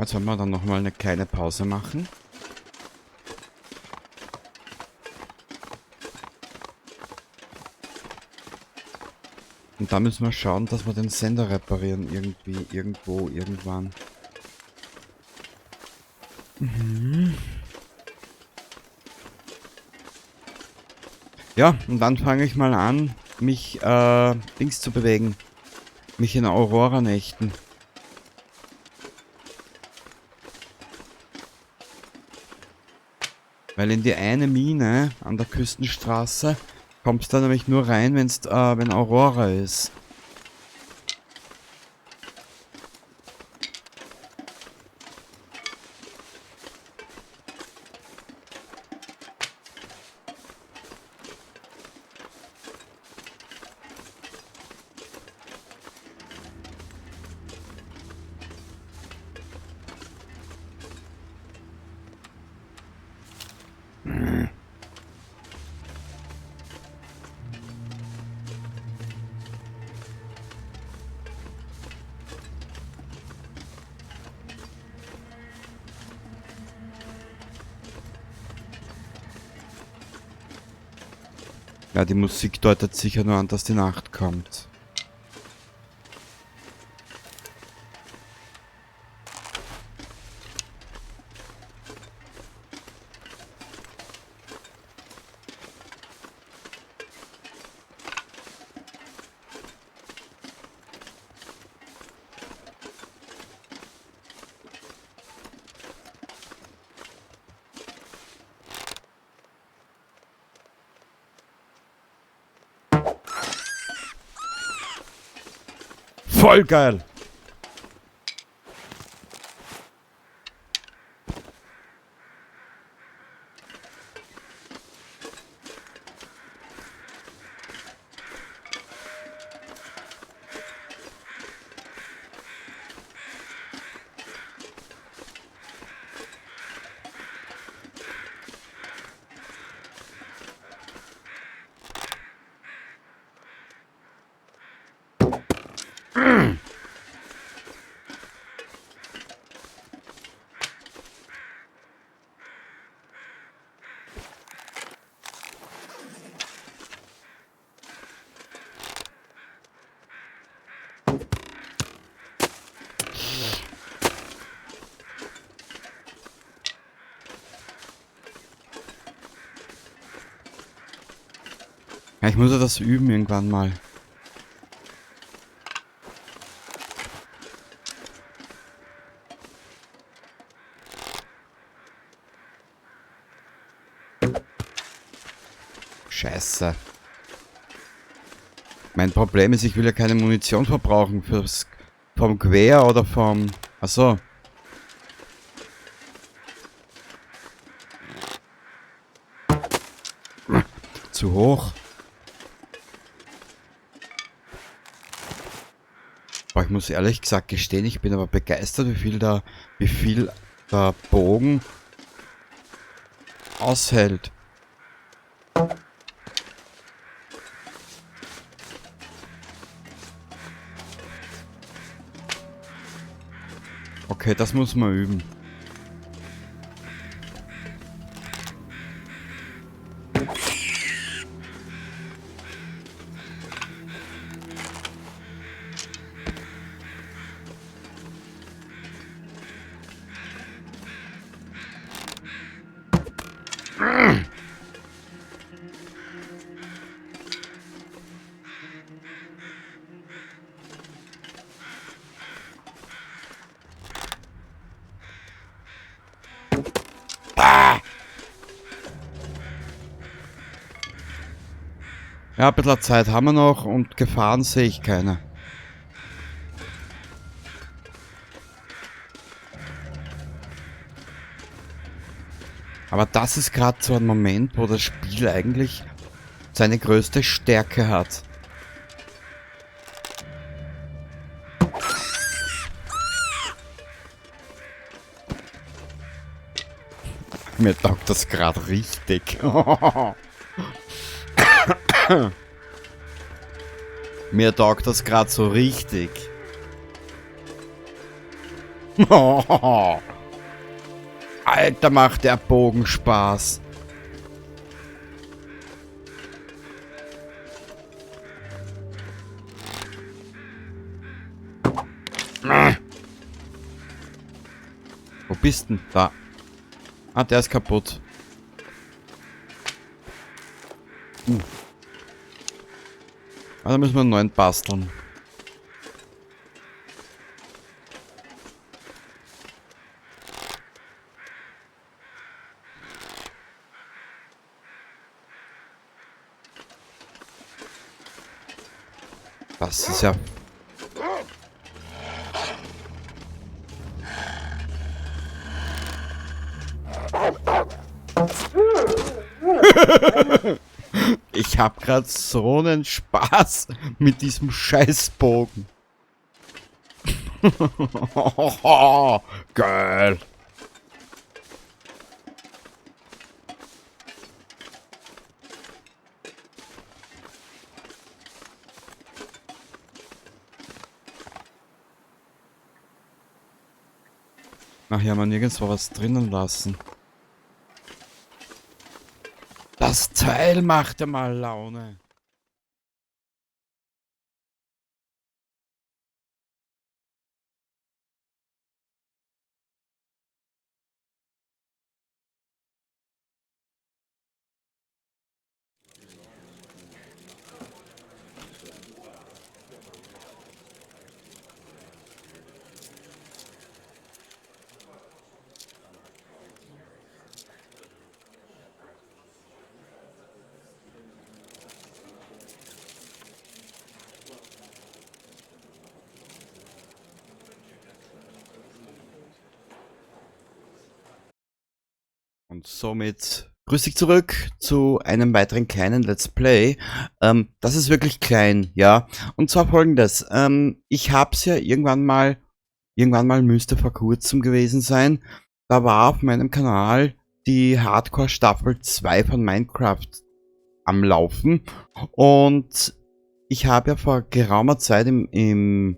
Jetzt wollen wir dann nochmal eine kleine Pause machen. Und da müssen wir schauen, dass wir den Sender reparieren. Irgendwie, irgendwo, irgendwann. Ja, und dann fange ich mal an, mich Dings zu bewegen. Mich in Aurora-Nächten. Weil in die eine Mine an der Küstenstraße kommst du nämlich nur rein, wenn Aurora ist. Ja, die Musik deutet sicher nur an, dass die Nacht kommt. Voll geil! Ja, ich muss ja das üben irgendwann mal. Scheiße. Mein Problem ist, ich will ja keine Munition verbrauchen vom Gewehr oder vom... Achso. Zu hoch. Aber ich muss ehrlich gesagt gestehen, ich bin aber begeistert, wie viel der Bogen aushält. Okay, das muss man üben. Ja, ein bisschen Zeit haben wir noch und Gefahren sehe ich keine. Aber das ist gerade so ein Moment, wo das Spiel eigentlich seine größte Stärke hat. Mir taugt das gerade richtig. Mir taugt das gerade so richtig. Alter, macht der Bogen Spaß. Wo bist denn? Da. Ah, der ist kaputt. Ah, da müssen wir einen neuen basteln. Das ist ja... Ich hab grad so einen Spaß mit diesem Scheißbogen. Geil. Nachher mal nirgendwo was drinnen lassen. Das Teil machte mal Laune. Und somit grüß dich zurück zu einem weiteren kleinen Let's Play. Das ist wirklich klein, ja. Und zwar folgendes. Ich hab's ja irgendwann mal müsste vor kurzem gewesen sein. Da war auf meinem Kanal die Hardcore Staffel 2 von Minecraft am Laufen. Und ich habe ja vor geraumer Zeit im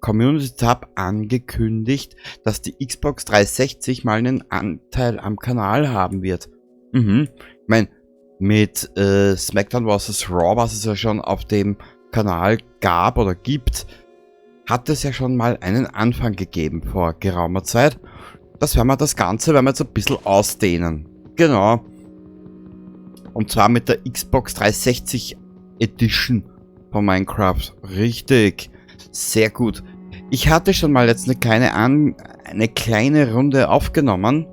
Community Tab angekündigt, dass die Xbox 360 mal einen Anteil am Kanal haben wird. Ich meine, mit SmackDown vs. Raw, was es ja schon auf dem Kanal gab oder gibt, hat es ja schon mal einen Anfang gegeben vor geraumer Zeit. Das Ganze werden wir jetzt ein bisschen ausdehnen. Genau. Und zwar mit der Xbox 360 Edition von Minecraft. Richtig. Sehr gut. Ich hatte schon mal jetzt eine kleine Runde aufgenommen.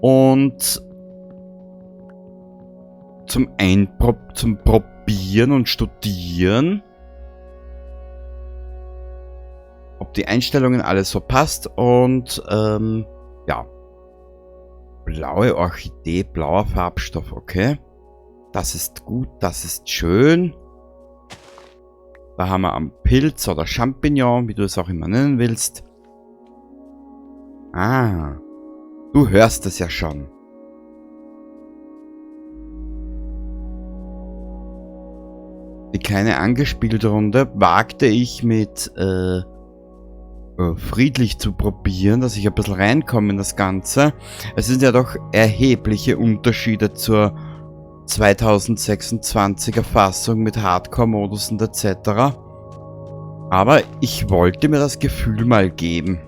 Und zum Probieren und Studieren, ob die Einstellungen alles so passt. Und ja. Blaue Orchidee, blauer Farbstoff, okay. Das ist gut, das ist schön. Da haben wir einen Pilz oder Champignon, wie du es auch immer nennen willst. Ah, du hörst es ja schon. Die kleine angespielte Runde wagte ich mit friedlich zu probieren, dass ich ein bisschen reinkomme in das Ganze. Es sind ja doch erhebliche Unterschiede zur 2026er Fassung mit Hardcore-Modus und etc. Aber ich wollte mir das Gefühl mal geben.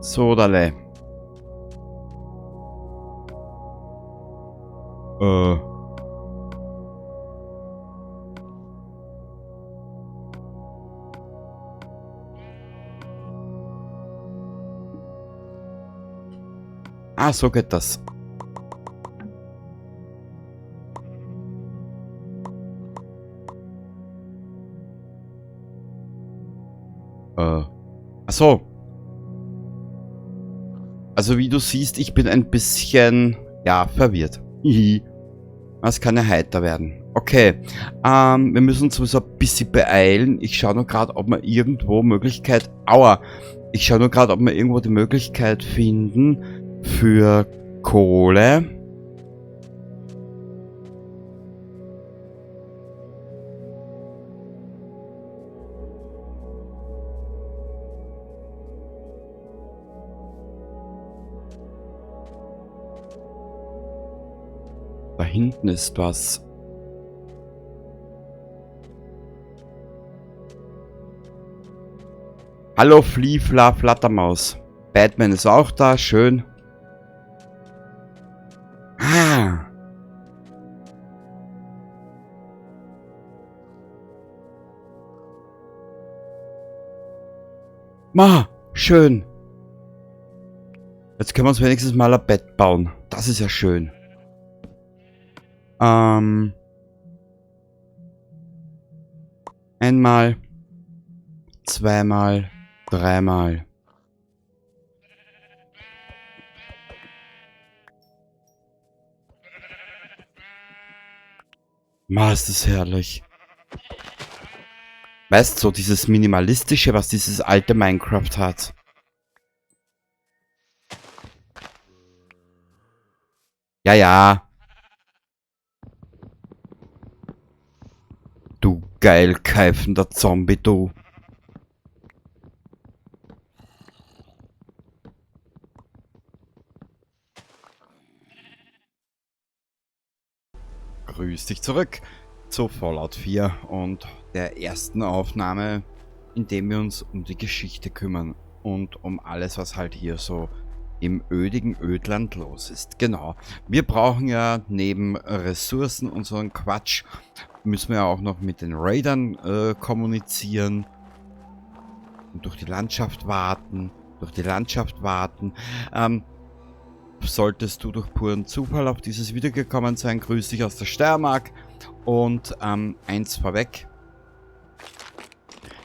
So, dale. Ah, so geht das. Ach so. Also wie du siehst, ich bin ein bisschen, ja, verwirrt. Das kann ja heiter werden. Okay. Wir müssen uns sowieso ein bisschen beeilen. Ich schaue nur gerade, ob wir irgendwo Möglichkeit... Aua! Ich schaue nur gerade, ob wir irgendwo die Möglichkeit finden für Kohle. Da hinten ist was. Hallo Fliefla Flattermaus. Batman ist auch da, schön. Ah. Ma, schön. Jetzt können wir uns wenigstens mal ein Bett bauen. Das ist ja schön. Einmal, zweimal, dreimal. Ma, ist das herrlich. Weißt du, so dieses Minimalistische, was dieses alte Minecraft hat. Ja, ja. Du geil keifender Zombie, du. Grüß dich zurück zu Fallout 4 und der ersten Aufnahme, in dem wir uns um die Geschichte kümmern und um alles, was halt hier so im ödigen Ödland los ist. Genau. Wir brauchen ja neben Ressourcen und so einen Quatsch, müssen wir auch noch mit den Raidern kommunizieren und durch die Landschaft warten. Solltest du durch puren Zufall auf dieses Video gekommen sein, grüß dich aus der Steiermark. Und eins vorweg,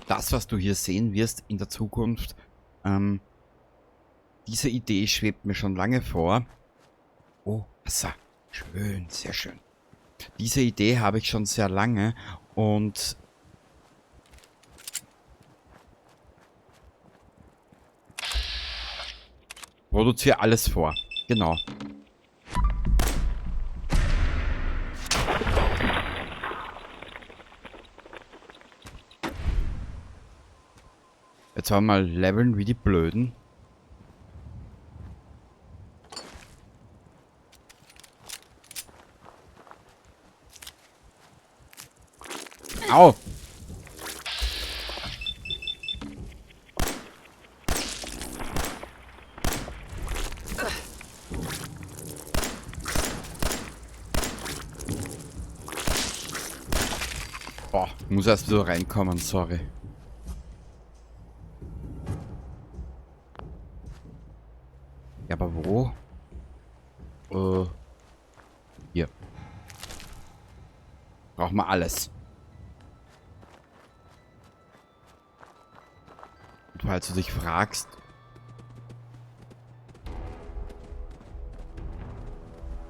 das, was du hier sehen wirst in der Zukunft, diese Idee schwebt mir schon lange vor. Oh, Wasser. Schön, sehr schön. Diese Idee habe ich schon sehr lange und produziere alles vor. Genau. Jetzt wollen wir mal leveln wie die Blöden. Au! Boah, muss erst wieder reinkommen, sorry. Ja, aber wo? Hier. Brauchen wir alles. Und falls du dich fragst...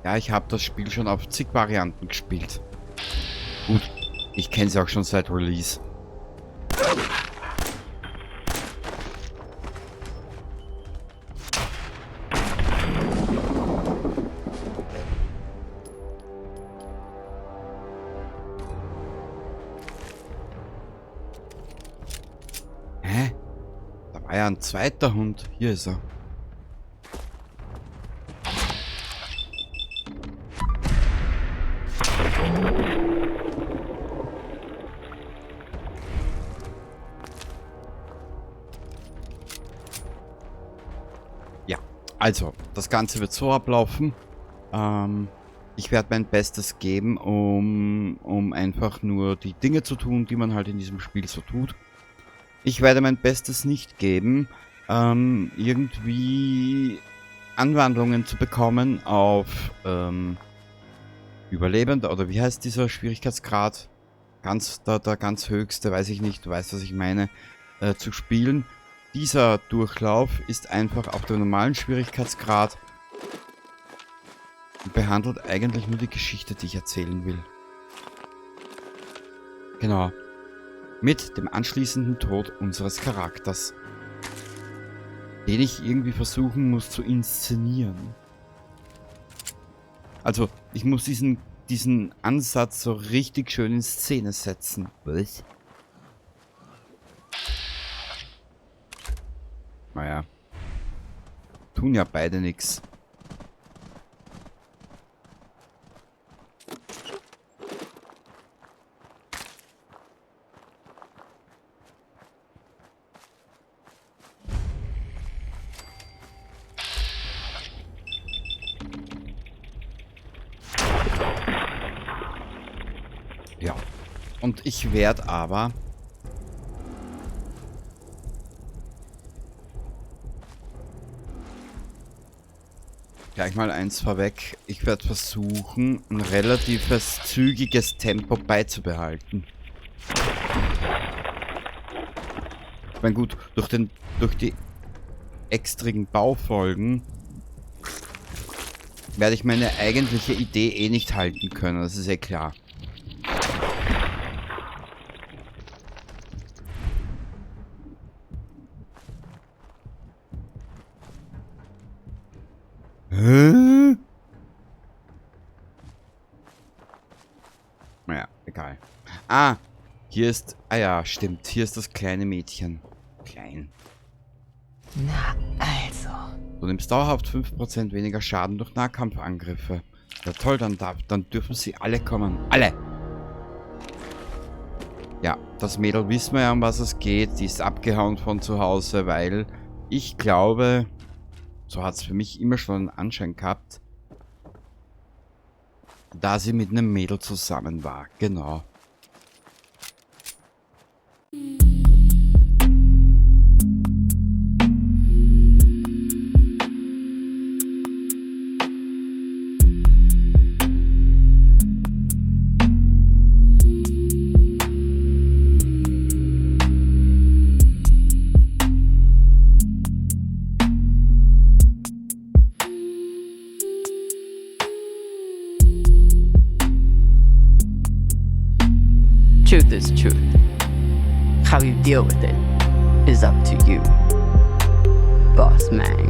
Ja, ich habe das Spiel schon auf zig Varianten gespielt. Gut, ich kenne sie auch schon seit Release. Hä? Da war ja ein zweiter Hund. Hier ist er. Ja, also, das Ganze wird so ablaufen. Ich werde mein Bestes geben, um einfach nur die Dinge zu tun, die man halt in diesem Spiel so tut. Ich werde mein Bestes nicht geben, irgendwie Anwandlungen zu bekommen auf Überlebender, oder wie heißt dieser Schwierigkeitsgrad? Der ganz höchste, weiß ich nicht, du weißt, was ich meine, zu spielen. Dieser Durchlauf ist einfach auf dem normalen Schwierigkeitsgrad und behandelt eigentlich nur die Geschichte, die ich erzählen will. Genau. Mit dem anschließenden Tod unseres Charakters, den ich irgendwie versuchen muss zu inszenieren. Also, ich muss diesen Ansatz so richtig schön in Szene setzen. Was? Naja. Tun ja beide nichts. Und ich werde aber... Gleich mal eins vorweg. Ich werde versuchen, ein relatives zügiges Tempo beizubehalten. Ich meine gut, durch die extrigen Baufolgen werde ich meine eigentliche Idee eh nicht halten können. Das ist eh klar. Hä? Naja, egal. Ah, hier ist... Ah ja, stimmt. Hier ist das kleine Mädchen. Klein. Na also. Du nimmst dauerhaft 5% weniger Schaden durch Nahkampfangriffe. Ja toll, dann dürfen sie alle kommen. Alle! Ja, das Mädel wissen wir ja, um was es geht. Die ist abgehauen von zu Hause, weil ich glaube, so hat es für mich immer schon einen Anschein gehabt, da sie mit einem Mädel zusammen war. Genau. Truth is truth. How you deal with it is up to you, boss man.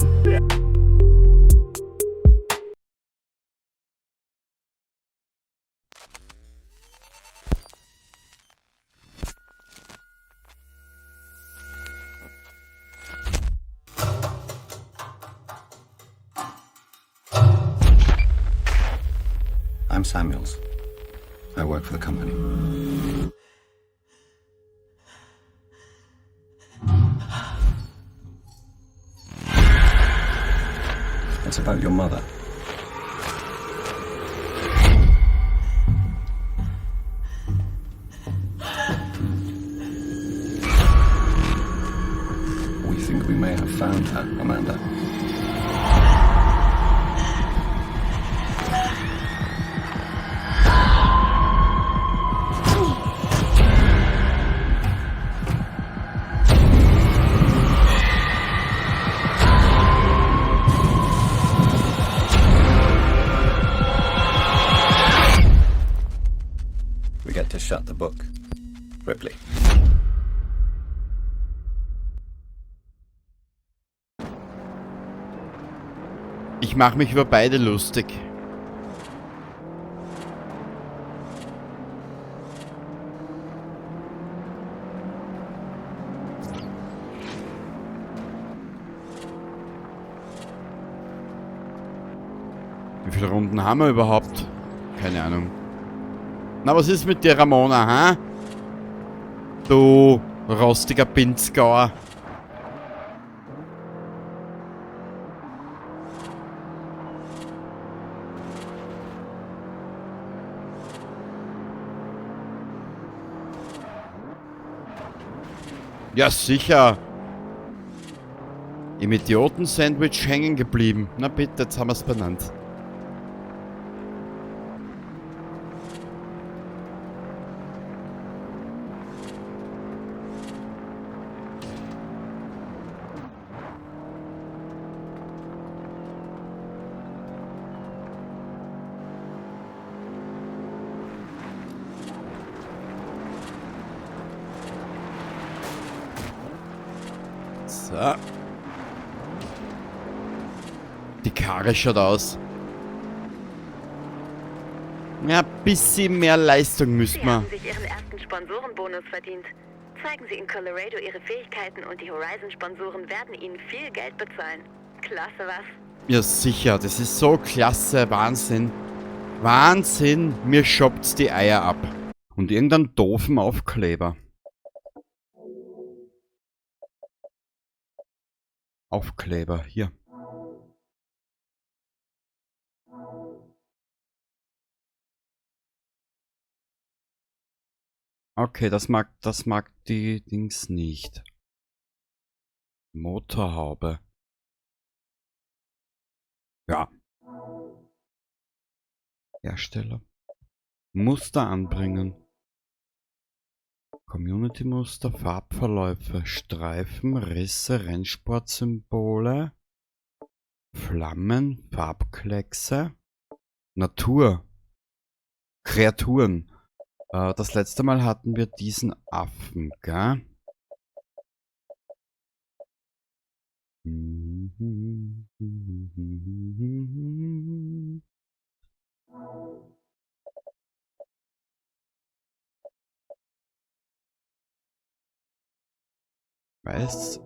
I'm Samuels. I work for the company. It's about your mother. We think we may have found her, Amanda. We get to shut the book. Ripley. Ich mache mich über beide lustig. Wie viele Runden haben wir überhaupt? Keine Ahnung. Na, was ist mit dir, Ramona, ha? Du rostiger Pinzgauer. Ja, sicher. Im Idioten-Sandwich hängen geblieben. Na bitte, jetzt haben wir es benannt. So. Die Karre schaut aus. Ja, ein bisschen mehr Leistung müsste Sie man. haben sich Ihren ersten Sponsorenbonus verdient. Zeigen Sie in Colorado Ihre Fähigkeiten und die Horizon-Sponsoren werden Ihnen viel Geld bezahlen. Klasse, was? Ja, sicher. Das ist so klasse. Wahnsinn. Wahnsinn. Mir schopft's die Eier ab. Und irgendeinen doofen Aufkleber. Aufkleber. Hier. Okay, das mag die Dings nicht. Motorhaube. Ja. Hersteller. Muster anbringen. Community-Muster, Farbverläufe, Streifen, Risse, Rennsportsymbole, Flammen, Farbkleckse, Natur, Kreaturen. Das letzte Mal hatten wir diesen Affen, gell? Weiß,